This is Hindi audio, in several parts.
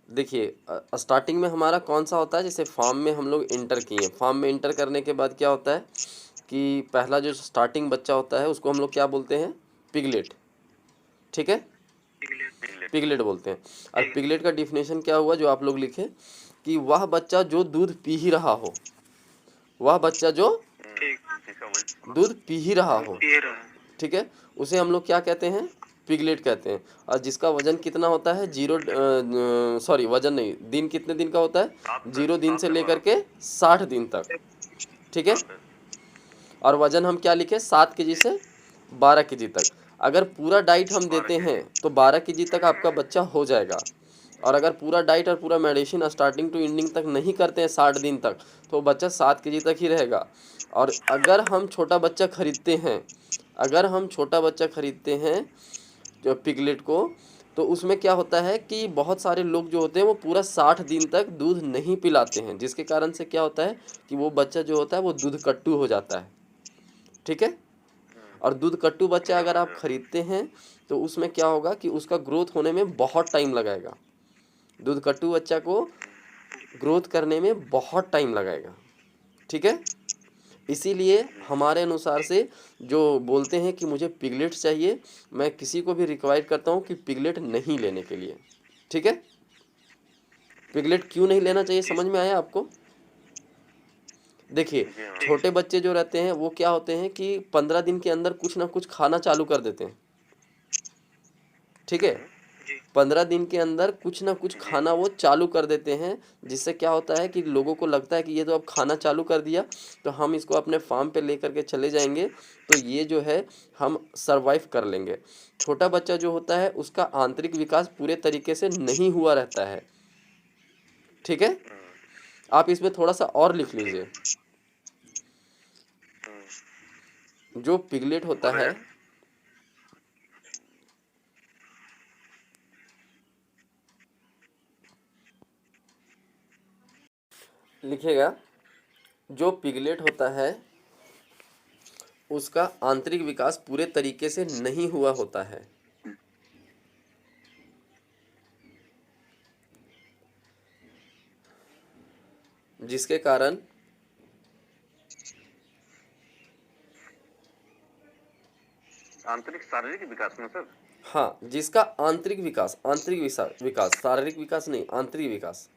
देखिए स्टार्टिंग में हमारा कौन सा होता है, जैसे फॉर्म में हम लोग इंटर किए, फॉर्म में इंटर करने के बाद क्या होता है कि पहला जो स्टार्टिंग बच्चा होता है उसको हम लोग क्या बोलते हैं, पिगलेट। ठीक है, पिगलेट बोलते हैं। और पिगलेट का डिफिनेशन क्या हुआ जो आप लोग लिखे, कि वह बच्चा जो दूध पी ही रहा हो, वह बच्चा जो दूध पी ही रहा हो, ठीक है, उसे हम लोग क्या कहते हैं, पिगलेट कहते हैं। और जिसका वजन कितना होता है, जीरो, सॉरी वजन नहीं, दिन कितने दिन का होता है, 0 दिन से लेकर के 60 दिन तक। ठीक है, और वजन हम क्या लिखे, 7 kg से 12 kg तक। अगर पूरा डाइट हम देते हैं तो 12 kg तक आपका बच्चा हो जाएगा। और अगर पूरा डाइट और पूरा मेडिसिन स्टार्टिंग टू एंडिंग तक नहीं करते हैं 60 दिन तक, तो बच्चा 7 kg तक ही रहेगा। और अगर हम छोटा बच्चा खरीदते हैं, अगर हम छोटा बच्चा खरीदते हैं जो पिगलेट को, तो उसमें क्या होता है कि बहुत सारे लोग जो होते हैं वो पूरा 60 दिन तक दूध नहीं पिलाते हैं, जिसके कारण से क्या होता है कि वो बच्चा जो होता है वो दूध कट्टू हो जाता है। ठीक है, और दूध कट्टू बच्चा अगर आप खरीदते हैं तो उसमें क्या होगा कि उसका ग्रोथ होने में बहुत टाइम लगाएगा। दूध कट्टू बच्चा को ग्रोथ करने में बहुत टाइम लगाएगा। ठीक है, इसीलिए हमारे अनुसार से जो बोलते हैं कि मुझे पिगलेट चाहिए, मैं किसी को भी रिक्वाइर करता हूँ कि पिगलेट नहीं लेने के लिए। ठीक है, पिगलेट क्यों नहीं लेना चाहिए, समझ में आया आपको? देखिए छोटे बच्चे जो रहते हैं वो क्या होते हैं कि 15 दिन के अंदर कुछ ना कुछ खाना चालू कर देते हैं। ठीक है, 15 दिन के अंदर कुछ ना कुछ खाना वो चालू कर देते हैं, जिससे क्या होता है कि लोगों को लगता है कि ये तो अब खाना चालू कर दिया, तो हम इसको अपने फार्म पे लेकर के चले जाएंगे, तो ये जो है हम सरवाइव कर लेंगे। छोटा बच्चा जो होता है उसका आंतरिक विकास पूरे तरीके से नहीं हुआ रहता है। ठीक है, आप इसमें थोड़ा सा और लिख लीजिए, जो पिगलेट होता है, लिखिएगा, जो पिगलेट होता है उसका आंतरिक विकास पूरे तरीके से नहीं हुआ होता है। जिसके कारण आंतरिक शारीरिक विकास में सर, हाँ, जिसका आंतरिक विकास, विकास, शारीरिक विकास नहीं, आंतरिक विकास।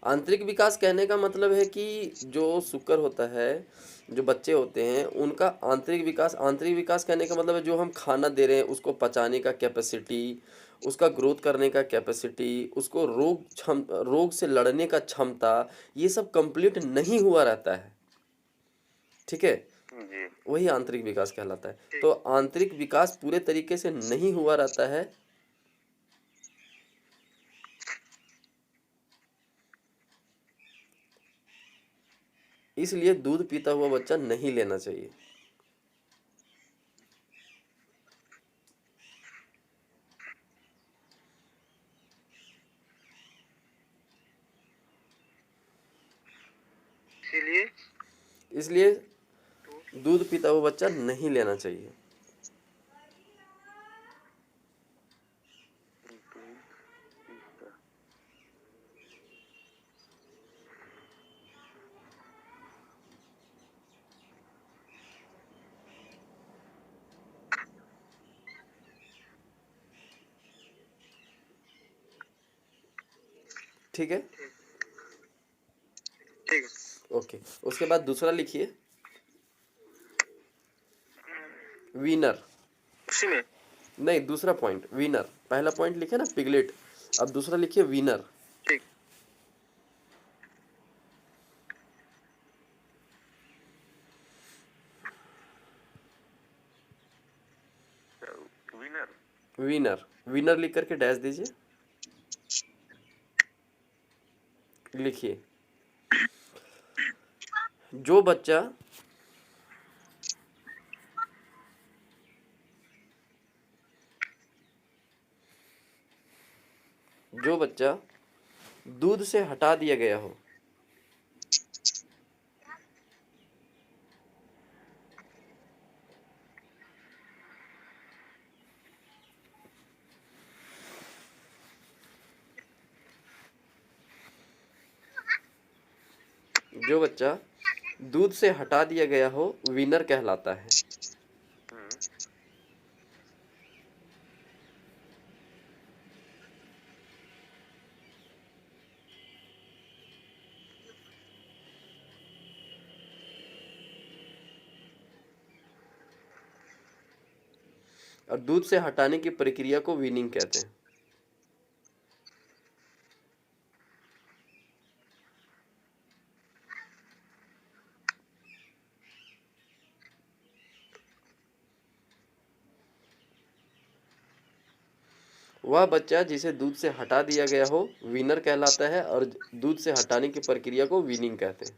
आंतरिक विकास कहने का मतलब है कि जो शुक्र होता है, जो बच्चे होते हैं उनका आंतरिक विकास, आंतरिक विकास कहने का मतलब है जो हम खाना दे रहे हैं उसको पचाने का कैपेसिटी, उसका ग्रोथ करने का कैपेसिटी, उसको रोग से लड़ने का क्षमता, ये सब कंप्लीट नहीं हुआ रहता है। ठीक है, वही आंतरिक विकास कहलाता है। तो आंतरिक विकास पूरे तरीके से नहीं हुआ रहता है, इसलिए दूध पीता हुआ बच्चा नहीं लेना चाहिए। इसलिए दूध पीता हुआ बच्चा नहीं लेना चाहिए। ठीक है, ओके। उसके बाद दूसरा लिखिए, विनर। उसी में नहीं, दूसरा पॉइंट विनर, पहला पॉइंट लिखे ना पिगलेट, अब दूसरा लिखिए विनर। ठीक, विनर, विनर, विनर लिख करके डैश दीजिए, लिखिए, जो बच्चा जो बच्चा दूध से हटा दिया गया हो, जो बच्चा दूध से हटा दिया गया हो विनर कहलाता है। हम्म, और दूध से हटाने की प्रक्रिया को वीनिंग कहते हैं। वह बच्चा जिसे दूध से हटा दिया गया हो विनर कहलाता है और दूध से हटाने की प्रक्रिया को वीनिंग कहते हैं।